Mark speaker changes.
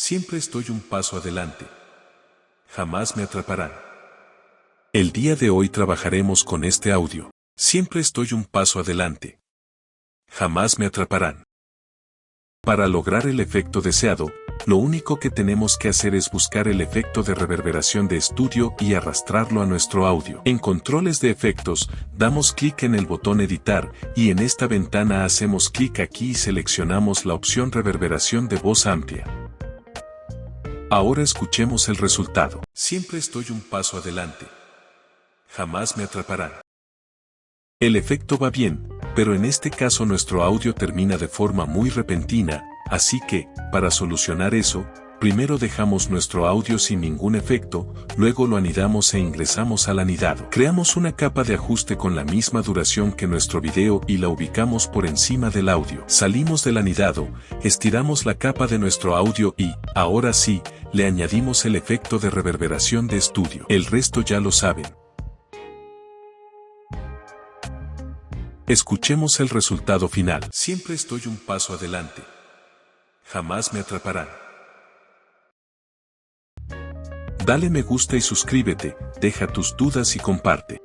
Speaker 1: Siempre estoy un paso adelante. Jamás me atraparán. El día de hoy trabajaremos con este audio. Siempre estoy un paso adelante. Jamás me atraparán. Para lograr el efecto deseado, lo único que tenemos que hacer es buscar el efecto de reverberación de estudio y arrastrarlo a nuestro audio. En controles de efectos, damos clic en el botón editar y en esta ventana hacemos clic aquí y seleccionamos la opción reverberación de voz amplia. Ahora escuchemos el resultado. Siempre estoy un paso adelante. Jamás me atraparán. El efecto va bien, pero en este caso nuestro audio termina de forma muy repentina, así que, para solucionar eso, primero dejamos nuestro audio sin ningún efecto, luego lo anidamos e ingresamos al anidado. Creamos una capa de ajuste con la misma duración que nuestro video y la ubicamos por encima del audio. Salimos del anidado, estiramos la capa de nuestro audio y, ahora sí, le añadimos el efecto de reverberación de estudio. El resto ya lo saben. Escuchemos el resultado final. Siempre estoy un paso adelante. Jamás me atraparán. Dale me gusta y suscríbete, deja tus dudas y comparte.